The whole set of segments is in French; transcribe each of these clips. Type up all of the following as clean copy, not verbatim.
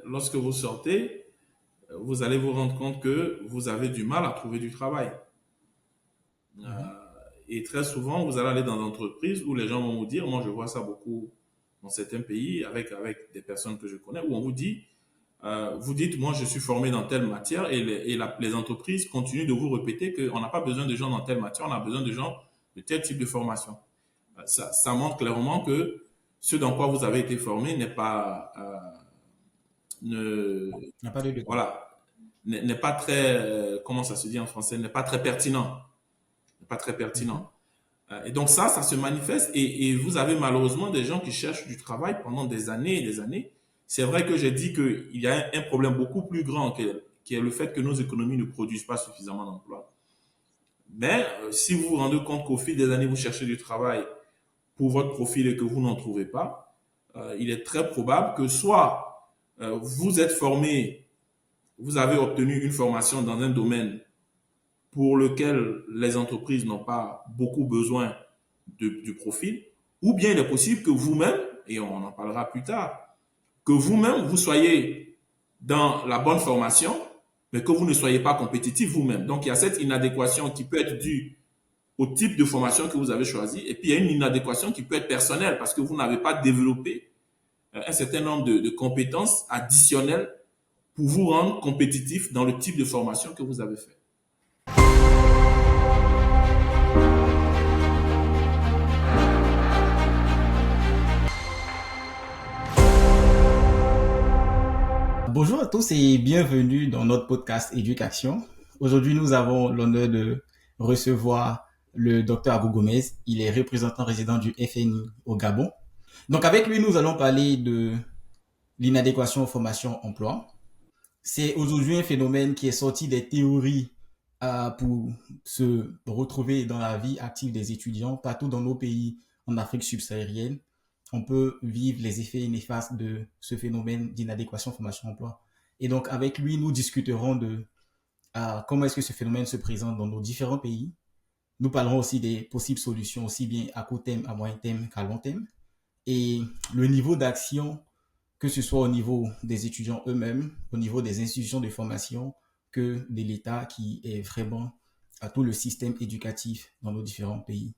lorsque vous sortez, vous allez vous rendre compte que vous avez du mal à trouver du travail. Mhm. Et très souvent, vous allez aller dans des entreprises où les gens vont vous dire, moi je vois ça beaucoup dans certains pays avec des personnes que je connais, où on vous dit, vous dites, moi je suis formé dans telle matière les entreprises continuent de vous répéter qu'on n'a pas besoin de gens dans telle matière, on a besoin de gens de tel type de formation. Ça montre clairement que ce dans quoi vous avez été formé n'est pas, ne, Il n'y a pas de degré. voilà, n'est pas très, comment ça se dit en français, n'est pas très pertinent. N'est pas très Mhm. pertinent. Et donc ça se manifeste et vous avez malheureusement des gens qui cherchent du travail pendant des années et des années. C'est vrai que j'ai dit qu'il y a un problème beaucoup plus grand qui est le fait que nos économies ne produisent pas suffisamment d'emplois. Mais si vous vous rendez compte qu'au fil des années, vous cherchez du travail pour votre profil et que vous n'en trouvez pas, il est très probable que soit vous êtes formé, vous avez obtenu une formation dans un domaine pour lequel les entreprises n'ont pas beaucoup besoin du profil, ou bien il est possible que vous-même, et on en parlera plus tard, que vous-même, vous soyez dans la bonne formation, mais que vous ne soyez pas compétitif vous-même. Donc il y a cette inadéquation qui peut être due au type de formation que vous avez choisi, et puis il y a une inadéquation qui peut être personnelle parce que vous n'avez pas développé un certain nombre de compétences additionnelles pour vous rendre compétitif dans le type de formation que vous avez fait. Bonjour à tous et bienvenue dans notre podcast Éducation. Aujourd'hui, nous avons l'honneur de recevoir le docteur Abou Gomez. Il est représentant résident du FNI au Gabon. Donc, avec lui, nous allons parler de l'inadéquation formation-emploi. C'est aujourd'hui un phénomène qui est sorti des théories pour se retrouver dans la vie active des étudiants partout dans nos pays en Afrique subsaharienne. On peut vivre les effets néfastes de ce phénomène d'inadéquation formation-emploi. Et donc, avec lui, nous discuterons de comment est-ce que ce phénomène se présente dans nos différents pays. Nous parlerons aussi des possibles solutions, aussi bien à court terme, à moyen terme qu'à long terme. Et le niveau d'action, que ce soit au niveau des étudiants eux-mêmes, au niveau des institutions de formation, que de l'État qui est vraiment à tout le système éducatif dans nos différents pays.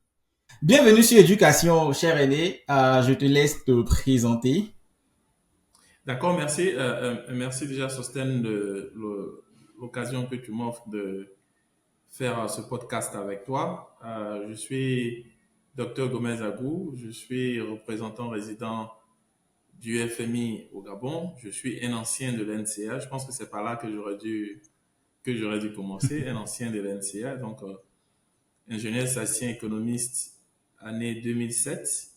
Bienvenue sur Éducation, cher aîné. Je te laisse te présenter. D'accord, merci. Merci déjà, Sosten, de l'occasion que tu m'offres de faire ce podcast avec toi. Je suis Dr Gomez Agou, je suis représentant résident du FMI au Gabon. Je suis un ancien de l'NCA. Je pense que c'est par là que j'aurais dû commencer, un ancien de l'NCA, donc ingénieur sacien économiste année 2007.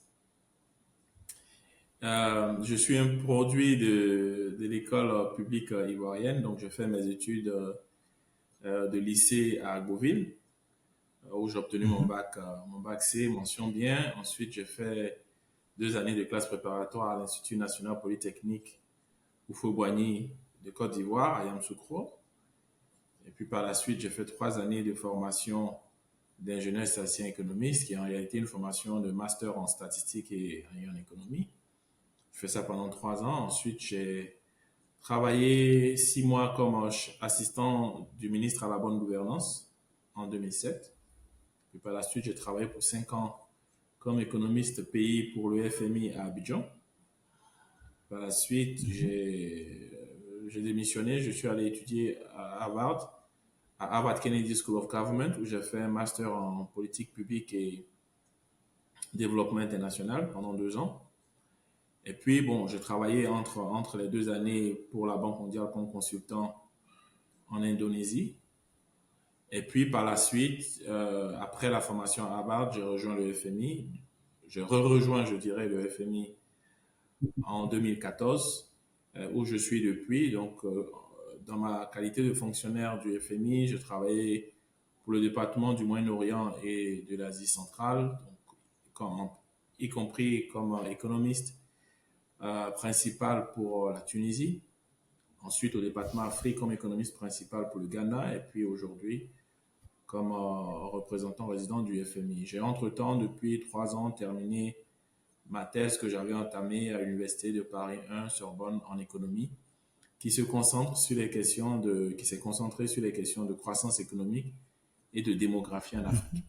Je suis un produit de l'école publique ivoirienne, donc je fais mes études de lycée à Beauville, où j'ai obtenu Mhm. mon bac C, mention bien. Ensuite, j'ai fait 2 années de classe préparatoire à l'Institut national polytechnique Houphouët-Boigny de Côte d'Ivoire, à Yamoussoukro. Et puis par la suite, j'ai fait 3 années de formation d'ingénieur statisticien économiste, qui est en réalité une formation de master en statistique et en économie. Je fais ça pendant 3 ans. Ensuite, j'ai travaillé 6 mois comme assistant du ministre à la bonne gouvernance en 2007. Puis par la suite, j'ai travaillé pour 5 ans comme économiste pays pour le FMI à Abidjan. Par la suite, Mhm. j'ai démissionné. Je suis allé étudier à Harvard Kennedy School of Government, où j'ai fait un master en politique publique et développement international pendant 2 ans. Et puis, bon, j'ai travaillé entre les 2 années pour la Banque mondiale comme consultant en Indonésie. Et puis, par la suite, après la formation à Harvard, j'ai rejoint le FMI. J'ai re-rejoint, je dirais, le FMI en 2014, où je suis depuis. Donc, dans ma qualité de fonctionnaire du FMI, je travaillais pour le département du Moyen-Orient et de l'Asie centrale, donc, y compris comme économiste principal pour la Tunisie. Ensuite, au département Afrique comme économiste principal pour le Ghana. Et puis aujourd'hui, comme représentant résident du FMI. J'ai entre-temps, depuis 3 ans, terminé ma thèse que j'avais entamée à l'Université de Paris 1 Sorbonne en économie, qui se concentre sur les questions qui s'est concentré sur les questions de croissance économique et de démographie en Afrique.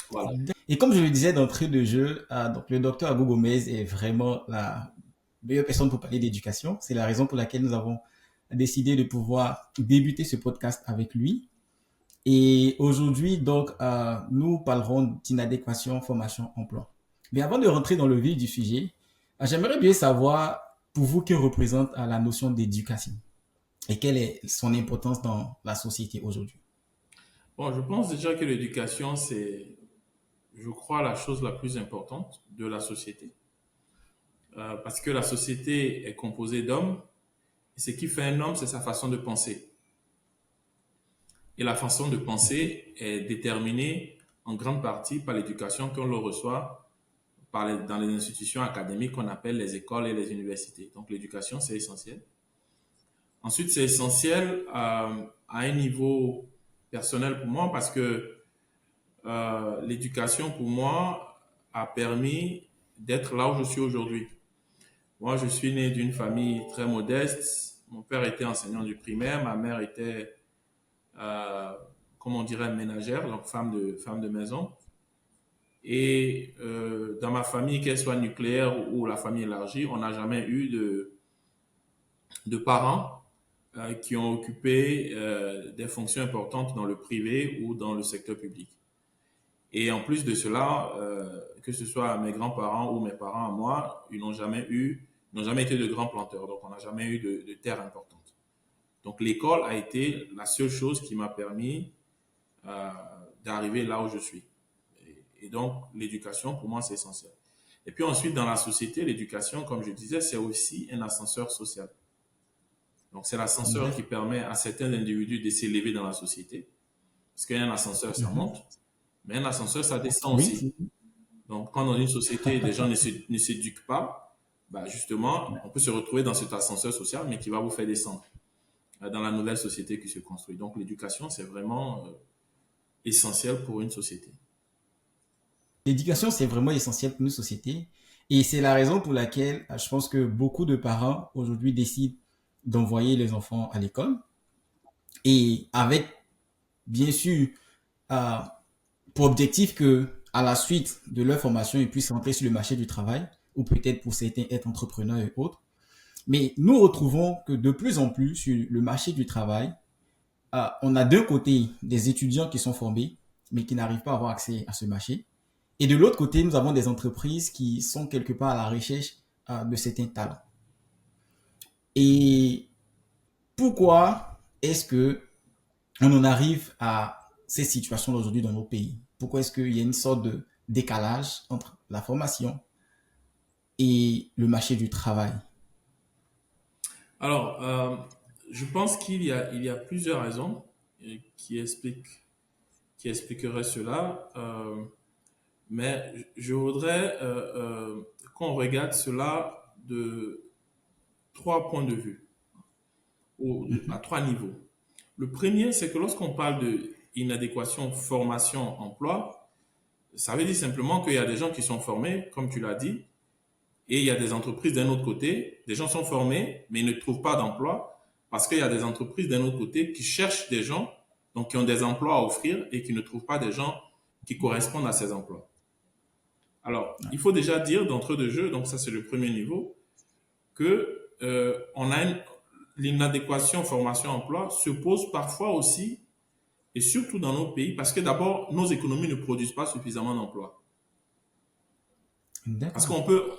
Voilà. Et comme je le disais d'entrée de jeu, donc le docteur Abou Gomez est vraiment la meilleure personne pour parler d'éducation. C'est la raison pour laquelle nous avons décidé de pouvoir débuter ce podcast avec lui. Et aujourd'hui, donc, nous parlerons d'inadéquation, formation, emploi. Mais avant de rentrer dans le vif du sujet, j'aimerais bien savoir, pour vous, que représente la notion d'éducation et quelle est son importance dans la société aujourd'hui. Bon, je pense déjà que l'éducation, c'est, je crois, la chose la plus importante de la société. Parce que la société est composée d'hommes, et ce qui fait un homme, c'est sa façon de penser. Et la façon de penser est déterminée en grande partie par l'éducation qu'on le reçoit dans les institutions académiques qu'on appelle les écoles et les universités. Donc l'éducation, c'est essentiel. Ensuite, c'est essentiel à un niveau personnel pour moi parce que l'éducation, pour moi, a permis d'être là où je suis aujourd'hui. Moi, je suis né d'une famille très modeste. Mon père était enseignant du primaire, ma mère était, comment on dirait, ménagère, donc femme de maison. Et dans ma famille, qu'elle soit nucléaire ou la famille élargie, on n'a jamais eu de parents qui ont occupé des fonctions importantes dans le privé ou dans le secteur public. Et en plus de cela, que ce soit mes grands-parents ou mes parents à moi, ils n'ont jamais été de grands planteurs, donc on n'a jamais eu de terre importante. Donc l'école a été la seule chose qui m'a permis d'arriver là où je suis. Et donc l'éducation, pour moi, c'est essentiel. Et puis ensuite, dans la société, l'éducation, comme je disais, c'est aussi un ascenseur social. Donc c'est l'ascenseur qui permet à certains individus de s'élever dans la société. Parce qu'un ascenseur, ça monte, mais un ascenseur, ça descend aussi. Donc quand dans une société, les gens ne s'éduquent pas, bah justement, on peut se retrouver dans cet ascenseur social, mais qui va vous faire descendre dans la nouvelle société qui se construit. Donc l'éducation, c'est vraiment essentiel pour une société. L'éducation, c'est vraiment essentiel pour une société. Et c'est la raison pour laquelle je pense que beaucoup de parents aujourd'hui décident d'envoyer les enfants à l'école. Et avec, bien sûr, pour objectif que à la suite de leur formation, ils puissent rentrer sur le marché du travail, ou peut-être pour certains être entrepreneurs et autres. Mais nous retrouvons que de plus en plus sur le marché du travail, on a d'un côté des étudiants qui sont formés, mais qui n'arrivent pas à avoir accès à ce marché. Et de l'autre côté, nous avons des entreprises qui sont quelque part à la recherche de certains talents. Et pourquoi est-ce que on en arrive à ces situations aujourd'hui dans nos pays? Pourquoi est-ce qu'il y a une sorte de décalage entre la formation et le marché du travail? Alors, je pense qu'il y a plusieurs raisons qui expliqueraient cela. Mais je voudrais qu'on regarde cela de trois points de vue, ou à trois niveaux. Le premier, c'est que lorsqu'on parle d'inadéquation formation-emploi, ça veut dire simplement qu'il y a des gens qui sont formés, comme tu l'as dit, et il y a des entreprises d'un autre côté. Des gens sont formés, mais ils ne trouvent pas d'emploi parce qu'il y a des entreprises d'un autre côté qui cherchent des gens, donc qui ont des emplois à offrir et qui ne trouvent pas des gens qui correspondent à ces emplois. Alors, il faut déjà dire d'entrée de jeu, donc ça c'est le premier niveau, que l'inadéquation formation-emploi se pose parfois aussi, et surtout dans nos pays, parce que d'abord, nos économies ne produisent pas suffisamment d'emplois. Parce qu'on peut,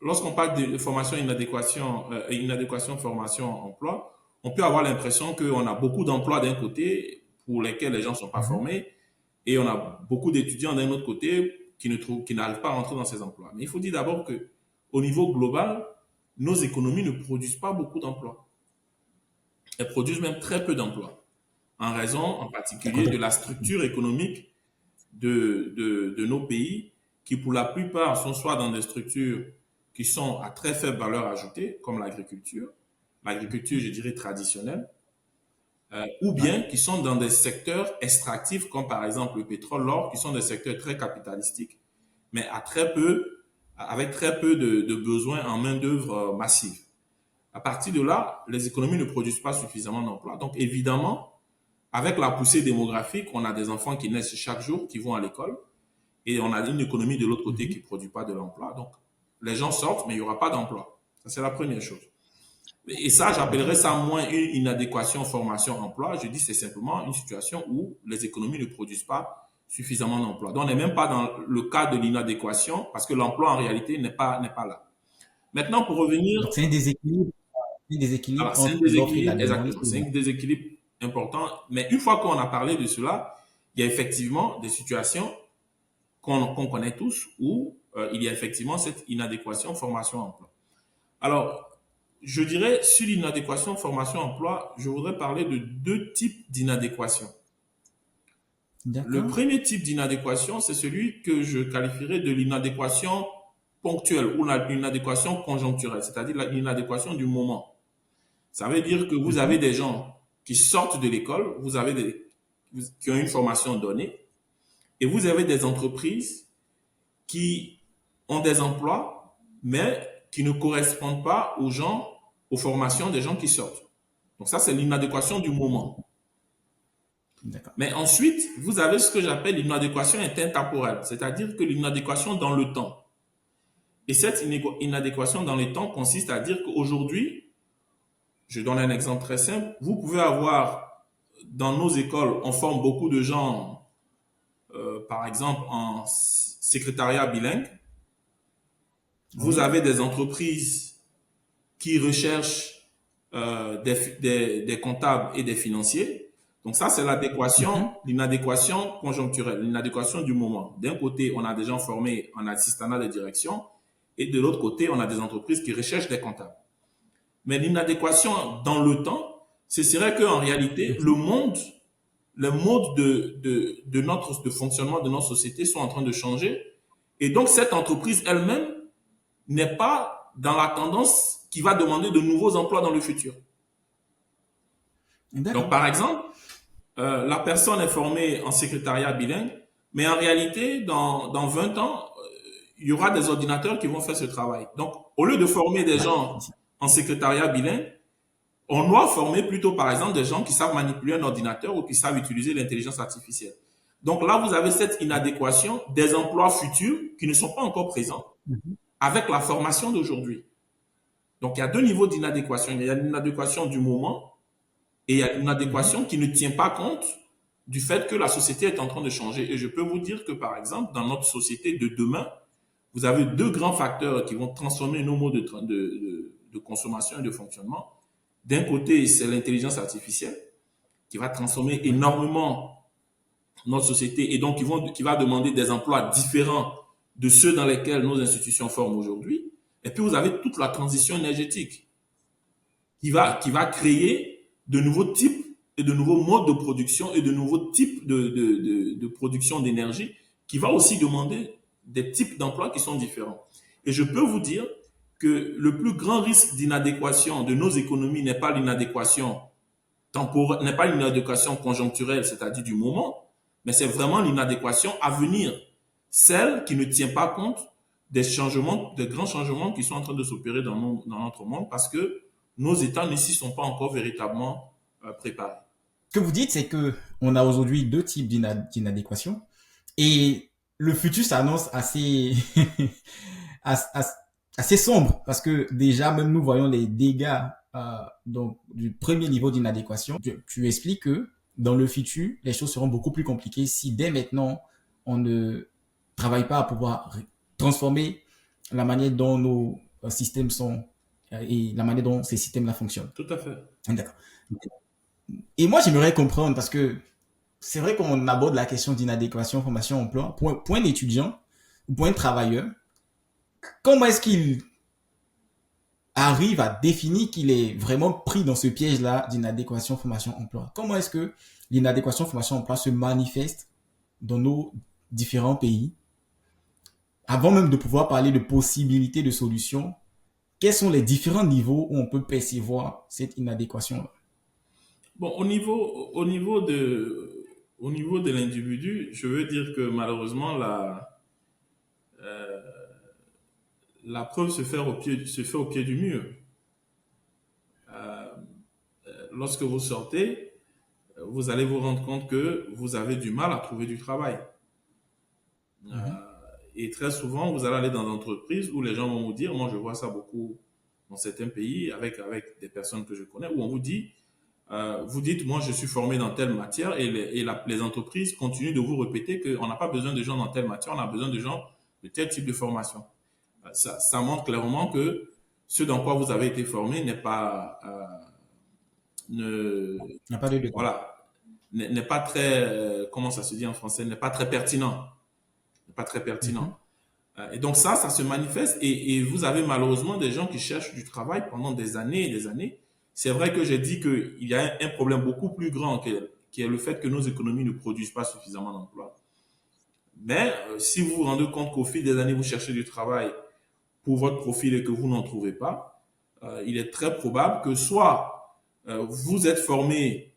lorsqu'on parle de formation inadéquation formation-emploi, on peut avoir l'impression qu'on a beaucoup d'emplois d'un côté pour lesquels les gens ne sont pas formés, et on a beaucoup d'étudiants d'un autre côté qui n'arrivent pas à rentrer dans ces emplois. Mais il faut dire d'abord que, au niveau global, nos économies ne produisent pas beaucoup d'emplois. Elles produisent même très peu d'emplois, en raison en particulier de la structure économique de nos pays, qui pour la plupart sont soit dans des structures qui sont à très faible valeur ajoutée, comme l'agriculture, je dirais traditionnelle, ou bien qui sont dans des secteurs extractifs, comme par exemple le pétrole, l'or, qui sont des secteurs très capitalistiques, mais avec très peu de besoins en main-d'œuvre massive. À partir de là, les économies ne produisent pas suffisamment d'emplois. Donc, évidemment, avec la poussée démographique, on a des enfants qui naissent chaque jour, qui vont à l'école, et on a une économie de l'autre côté qui ne produit pas de l'emploi. Donc, les gens sortent, mais il n'y aura pas d'emploi. Ça, c'est la première chose. Et ça, j'appellerais ça moins une inadéquation formation-emploi. Je dis c'est simplement une situation où les économies ne produisent pas suffisamment d'emplois. Donc, on n'est même pas dans le cas de l'inadéquation parce que l'emploi, en réalité, n'est pas là. Maintenant, pour revenir, Donc, c'est un déséquilibre alors, c'est un entre l'offre et la déséquilibre, demande. exactement, c'est un déséquilibre important. Mais une fois qu'on a parlé de cela, il y a effectivement des situations qu'on connaît tous où il y a effectivement cette inadéquation formation-emploi. Alors, je dirais, sur l'inadéquation formation-emploi, je voudrais parler de deux types d'inadéquation. Le D'accord. premier type d'inadéquation, c'est celui que je qualifierais de l'inadéquation ponctuelle ou l'inadéquation conjoncturelle, c'est-à-dire l'inadéquation du moment. Ça veut dire que vous avez Mhm. des gens qui sortent de l'école, qui ont une formation donnée, et vous avez des entreprises qui ont des emplois, mais qui ne correspondent pas aux formations des gens qui sortent. Donc ça, c'est l'inadéquation du moment. D'accord. Mais ensuite, vous avez ce que j'appelle l'inadéquation intertemporelle, c'est-à-dire que l'inadéquation dans le temps. Et cette inadéquation dans le temps consiste à dire qu'aujourd'hui, je donne un exemple très simple, vous pouvez avoir dans nos écoles, on forme beaucoup de gens, par exemple en secrétariat bilingue. Vous Oui. avez des entreprises qui recherchent des comptables et des financiers. Donc ça, c'est Mhm. l'inadéquation conjoncturelle, l'inadéquation du moment. D'un côté, on a des gens formés en assistanat de direction et de l'autre côté, on a des entreprises qui recherchent des comptables. Mais l'inadéquation dans le temps, ce serait qu'en réalité, Mhm. le mode de fonctionnement de notre société sont en train de changer. Et donc, cette entreprise elle-même n'est pas dans la tendance qui va demander de nouveaux emplois dans le futur. Donc, D'accord. par exemple, la personne est formée en secrétariat bilingue, mais en réalité, dans 20 ans, il y aura des ordinateurs qui vont faire ce travail. Donc, au lieu de former des Ouais. gens en secrétariat bilingue, on doit former plutôt, par exemple, des gens qui savent manipuler un ordinateur ou qui savent utiliser l'intelligence artificielle. Donc là, vous avez cette inadéquation des emplois futurs qui ne sont pas encore présents Mhm. avec la formation d'aujourd'hui. Donc, il y a deux niveaux d'inadéquation. Il y a l'inadéquation du moment et il y a Mhm. l'inadéquation qui ne tient pas compte du fait que la société est en train de changer. Et je peux vous dire que, par exemple, dans notre société de demain, vous avez deux grands facteurs qui vont transformer nos modes de consommation et de fonctionnement. D'un côté, c'est l'intelligence artificielle qui va transformer Oui. énormément notre société et donc qui va demander des emplois différents de ceux dans lesquels nos institutions forment aujourd'hui. Et puis, vous avez toute la transition énergétique qui va créer de nouveaux types et de nouveaux modes de production et de nouveaux types de production d'énergie qui va aussi demander des types d'emplois qui sont différents. Et je peux vous dire que le plus grand risque d'inadéquation de nos économies n'est pas l'inadéquation temporaire, n'est pas l'inadéquation conjoncturelle, c'est-à-dire du moment, mais c'est vraiment l'inadéquation à venir, celle qui ne tient pas compte des changements, des grands changements qui sont en train de s'opérer dans notre monde parce que nos États ne s'y sont pas encore véritablement préparés. Ce que vous dites, c'est que on a aujourd'hui deux types d'inadéquation et le futur s'annonce assez, assez sombre parce que déjà même nous voyons les dégâts donc du premier niveau d'inadéquation. Tu expliques que dans le futur, les choses seront beaucoup plus compliquées si dès maintenant on ne travaille pas à pouvoir transformer la manière dont nos systèmes sont et la manière dont ces systèmes-là fonctionnent. Tout à fait. D'accord. Et moi, j'aimerais comprendre parce que c'est vrai qu'on aborde la question d'inadéquation formation-emploi. Pour un étudiant ou pour un travailleur, comment est-ce qu'il arrive à définir qu'il est vraiment pris dans ce piège-là d'inadéquation formation-emploi? Comment est-ce que l'inadéquation formation-emploi se manifeste dans nos différents pays? Avant même de pouvoir parler de possibilités de solutions, quels sont les différents niveaux où on peut percevoir cette inadéquation-là? Bon, au niveau de l'individu, je veux dire que malheureusement, la preuve se fait au pied du mur. lorsque vous sortez, vous allez vous rendre compte que vous avez du mal à trouver du travail. Euh, Mhm. et très souvent, vous allez aller dans des entreprises où les gens vont vous dire, moi je vois ça beaucoup dans certains pays avec des personnes que je connais, où on vous dit, vous dites, moi je suis formé dans telle matière les entreprises continuent de vous répéter qu'on n'a pas besoin de gens dans telle matière, on a besoin de gens de tel type de formation. Ça montre clairement que ce dans quoi vous avez été formé n'est pas, ne, Il n'y a pas de degré. voilà, n'est pas très, comment ça se dit en français, n'est pas très pertinent. N'est pas très Mhm. pertinent. Et donc ça se manifeste et vous avez malheureusement des gens qui cherchent du travail pendant des années et des années. C'est vrai que j'ai dit qu'il y a un problème beaucoup plus grand qui est le fait que nos économies ne produisent pas suffisamment d'emplois. Mais si vous vous rendez compte qu'au fil des années, vous cherchez du travail pour votre profil et que vous n'en trouvez pas, il est très probable que soit vous êtes formé,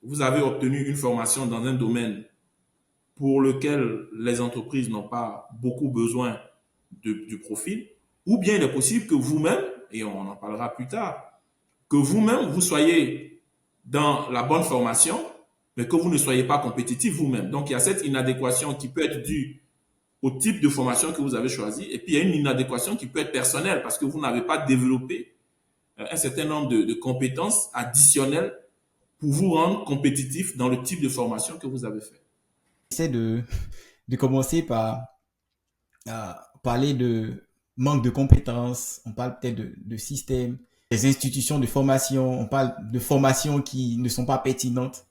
vous avez obtenu une formation dans un domaine pour lequel les entreprises n'ont pas beaucoup besoin du profil, ou bien il est possible que vous-même, et on en parlera plus tard, que vous-même, vous soyez dans la bonne formation, mais que vous ne soyez pas compétitif vous-même. Donc il y a cette inadéquation qui peut être due au type de formation que vous avez choisi, et puis il y a une inadéquation qui peut être personnelle parce que vous n'avez pas développé un certain nombre de compétences additionnelles pour vous rendre compétitif dans le type de formation que vous avez fait. J'essaie de commencer par parler de manque de compétences, on parle peut-être de système, des institutions de formation, on parle de formations qui ne sont pas pertinentes.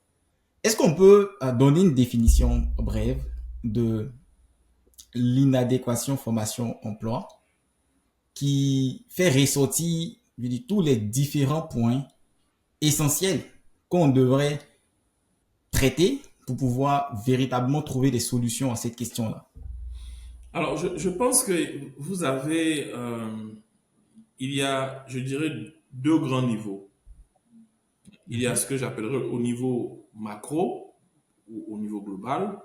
Est-ce qu'on peut donner une définition brève de l'inadéquation formation-emploi qui fait ressortir, je dis, tous les différents points essentiels qu'on devrait traiter pour pouvoir véritablement trouver des solutions à cette question-là? Alors, je pense que vous avez, il y a, je dirais, deux grands niveaux. Il y a Mhm. ce que j'appellerais au niveau macro ou au niveau global,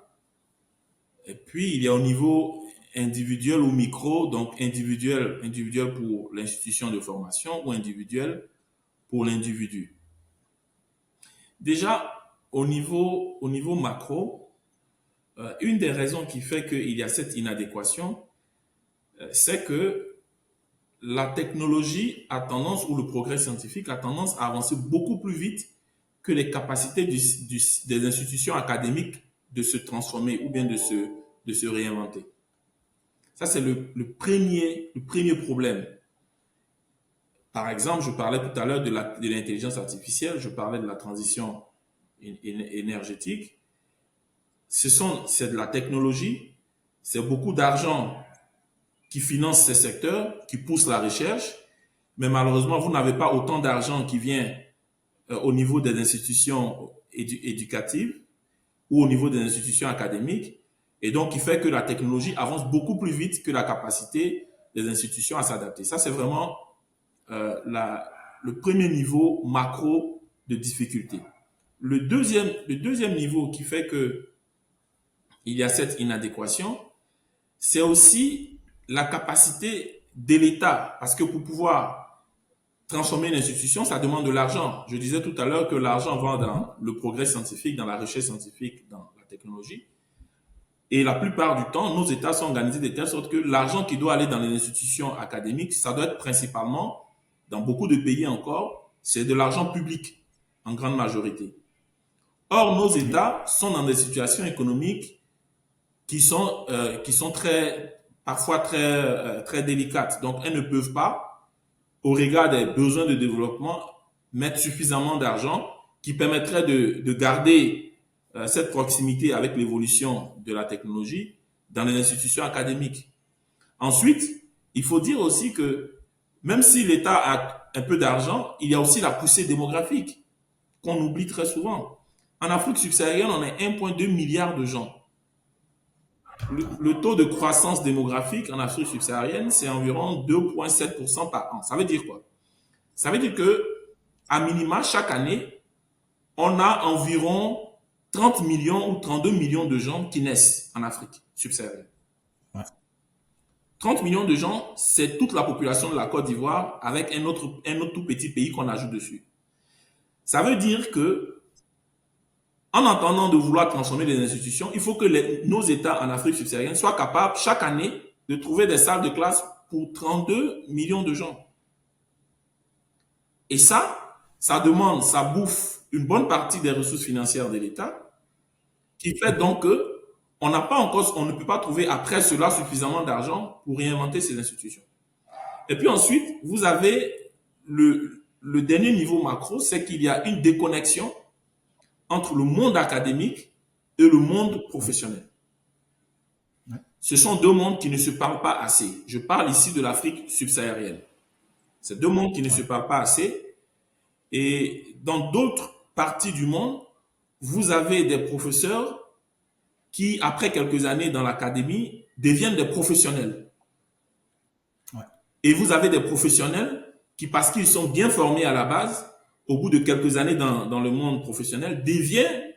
et puis il y a au niveau individuel ou micro, donc individuel pour l'institution de formation ou individuel pour l'individu. Déjà, au niveau macro, une des raisons qui fait qu'il y a cette inadéquation, c'est que la technologie a tendance, ou le progrès scientifique a tendance à avancer beaucoup plus vite que les capacités des institutions académiques de se transformer ou bien de se réinventer. Ça, c'est le premier problème. Par exemple, je parlais tout à l'heure de l'intelligence artificielle, je parlais de la transition énergétique. C'est de la technologie, c'est beaucoup d'argent qui finance ces secteurs, qui pousse la recherche, mais malheureusement, vous n'avez pas autant d'argent qui vient au niveau des institutions éducatives ou au niveau des institutions académiques, et donc qui fait que la technologie avance beaucoup plus vite que la capacité des institutions à s'adapter. Ça, c'est vraiment le premier niveau macro de difficulté. Le deuxième niveau qui fait que il y a cette inadéquation, c'est aussi la capacité de l'État, parce que pour pouvoir transformer une institution, ça demande de l'argent. Je disais tout à l'heure que l'argent va Mhm. dans le progrès scientifique, dans la recherche scientifique, dans la technologie. Et la plupart du temps, nos États sont organisés de telle sorte que l'argent qui doit aller dans les institutions académiques, ça doit être principalement, dans beaucoup de pays encore, c'est de l'argent public, en grande majorité. Or, nos Oui. États sont dans des situations économiques qui sont parfois très délicates. Donc, elles ne peuvent pas, au regard des besoins de développement, mettre suffisamment d'argent qui permettrait de garder cette proximité avec l'évolution de la technologie dans les institutions académiques. Ensuite, il faut dire aussi que même si l'État a un peu d'argent, il y a aussi la poussée démographique qu'on oublie très souvent. En Afrique subsaharienne, on est 1,2 milliard de gens. Le taux de croissance démographique en Afrique subsaharienne, c'est environ 2,7% par an. Ça veut dire quoi? Ça veut dire que, à minima, chaque année, on a environ 30 millions ou 32 millions de gens qui naissent en Afrique subsaharienne. Ouais. 30 millions de gens, c'est toute la population de la Côte d'Ivoire avec un autre tout petit pays qu'on ajoute dessus. Ça veut dire que, en attendant de vouloir transformer les institutions, il faut que nos États en Afrique subsaharienne soient capables chaque année de trouver des salles de classe pour 32 millions de gens. Et ça demande, ça bouffe une bonne partie des ressources financières de l'État, qui fait donc que on n'a pas encore, on ne peut pas trouver après cela suffisamment d'argent pour réinventer ces institutions. Et puis ensuite, vous avez le dernier niveau macro, c'est qu'il y a une déconnexion entre le monde académique et le monde professionnel. Ce sont deux mondes qui ne se parlent pas assez. Je parle ici de l'Afrique subsaharienne. C'est deux mondes qui ne se parlent pas assez. Et dans d'autres parties du monde, vous avez des professeurs qui, après quelques années dans l'académie, deviennent des professionnels. Ouais. Et vous avez des professionnels qui, parce qu'ils sont bien formés à la base, au bout de quelques années dans le monde professionnel, deviennent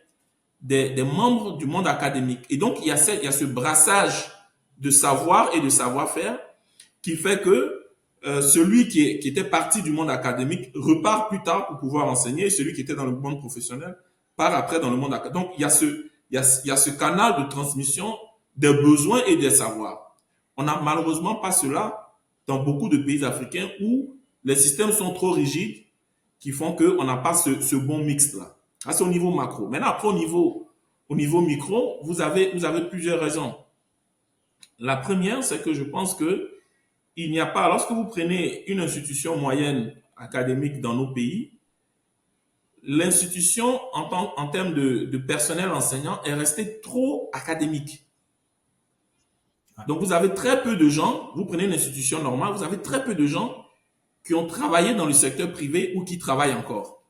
des membres du monde académique. Et donc, il y a ce brassage de savoir et de savoir-faire qui fait que celui qui était parti du monde académique repart plus tard pour pouvoir enseigner, et celui qui était dans le monde professionnel part après dans le monde académique. Donc, il y a ce canal de transmission des besoins et des savoirs. On n'a malheureusement pas cela dans beaucoup de pays africains où les systèmes sont trop rigides qui font qu'on n'a pas ce bon mix-là. Ça, c'est au niveau macro. Maintenant, après, au niveau micro, vous avez plusieurs raisons. La première, c'est que je pense que il n'y a pas, lorsque vous prenez une institution moyenne académique dans nos pays, l'institution en termes de personnel enseignant est restée trop académique. Donc vous avez très peu de gens, vous prenez une institution normale, vous avez très peu de gens qui ont travaillé dans le secteur privé ou qui travaillent encore.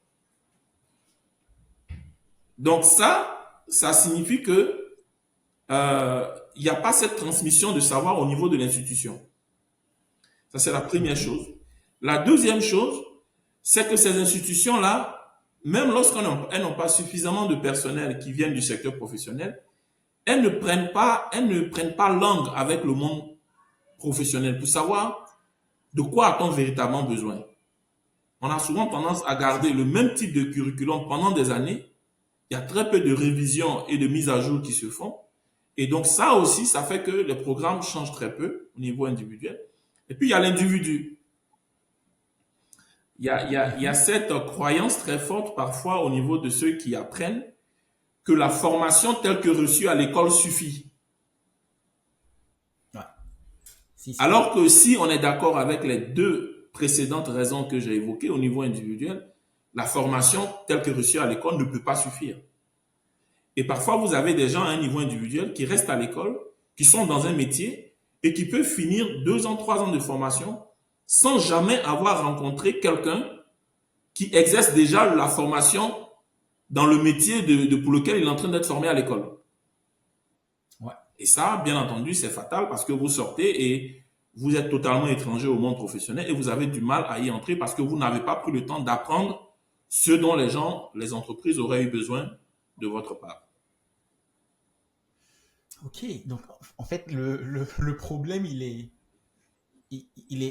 Donc ça signifie que il n'y a pas cette transmission de savoir au niveau de l'institution. Ça, c'est la première chose. La deuxième chose, c'est que ces institutions-là, même lorsqu'elles n'ont pas suffisamment de personnel qui viennent du secteur professionnel, elles ne prennent pas langue avec le monde professionnel pour savoir de quoi a-t-on véritablement besoin. On a souvent tendance à garder le même type de curriculum pendant des années. Il y a très peu de révisions et de mises à jour qui se font. Et donc ça aussi, ça fait que les programmes changent très peu au niveau individuel. Et puis il y a l'individu. Il y a cette croyance très forte parfois au niveau de ceux qui apprennent que la formation telle que reçue à l'école suffit. Ouais. Alors que si on est d'accord avec les deux précédentes raisons que j'ai évoquées au niveau individuel, la formation telle que reçue à l'école ne peut pas suffire. Et parfois, vous avez des gens à un niveau individuel qui restent à l'école, qui sont dans un métier et qui peuvent finir 2 ans, 3 ans de formation sans jamais avoir rencontré quelqu'un qui exerce déjà la formation dans le métier pour lequel il est en train d'être formé à l'école. Ouais. Et ça, bien entendu, c'est fatal parce que vous sortez et vous êtes totalement étranger au monde professionnel et vous avez du mal à y entrer parce que vous n'avez pas pris le temps d'apprendre ce dont les entreprises auraient eu besoin de votre part. Ok, donc en fait, le problème, il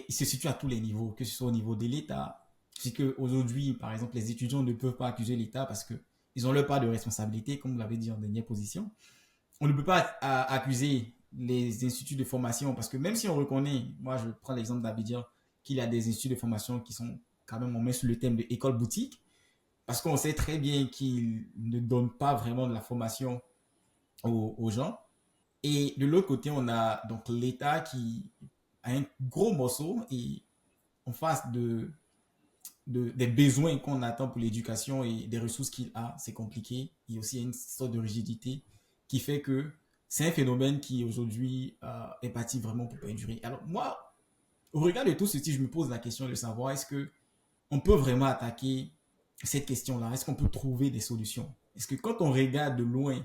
se situe à tous les niveaux, que ce soit au niveau de l'État. C'est qu'aujourd'hui, par exemple, les étudiants ne peuvent pas accuser l'État parce qu'ils ont leur part de responsabilité, comme vous l'avez dit en dernière position. On ne peut pas accuser les instituts de formation parce que même si on reconnaît, moi je prends l'exemple d'Abidjan, qu'il y a des instituts de formation qui sont quand même, on met sur le thème de école boutique, parce qu'on sait très bien qu'ils ne donnent pas vraiment de la formation aux gens. Et de l'autre côté, on a donc l'État qui a un gros morceau et en face des besoins qu'on attend pour l'éducation et des ressources qu'il a, c'est compliqué. Il y a aussi une sorte de rigidité qui fait que c'est un phénomène qui aujourd'hui est parti vraiment pour perdurer. Alors moi, au regard de tout ceci, je me pose la question de savoir est-ce qu'on peut vraiment attaquer cette question-là? Est-ce qu'on peut trouver des solutions? Est-ce que quand on regarde de loin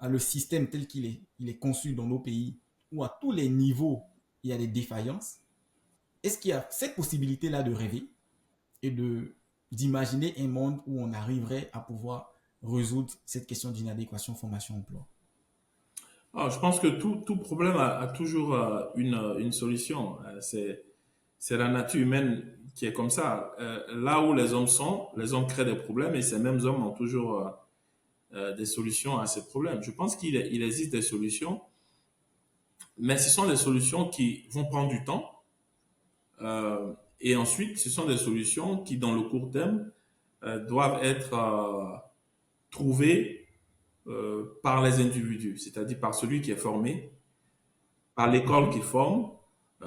le système tel qu'il est conçu dans nos pays, où à tous les niveaux, il y a des défaillances, est-ce qu'il y a cette possibilité-là de rêver et d'imaginer un monde où on arriverait à pouvoir résoudre cette question d'inadéquation formation-emploi? Je pense que tout problème a toujours une solution. c'est la nature humaine qui est comme ça. Là où les hommes créent des problèmes et ces mêmes hommes ont toujours des solutions à ces problèmes. Je pense qu'il existe des solutions, mais ce sont des solutions qui vont prendre du temps. Et ensuite, ce sont des solutions qui, dans le court terme, doivent être trouvées par les individus, c'est-à-dire par celui qui est formé, par l'école qui forme,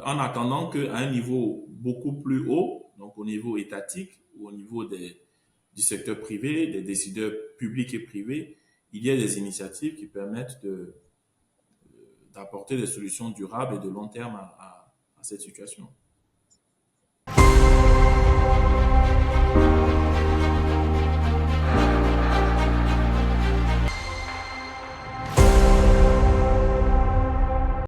en attendant qu'à un niveau beaucoup plus haut, donc au niveau étatique ou au niveau du secteur privé, des décideurs publics et privés, il y ait des initiatives qui permettent d'apporter des solutions durables et de long terme à cette situation.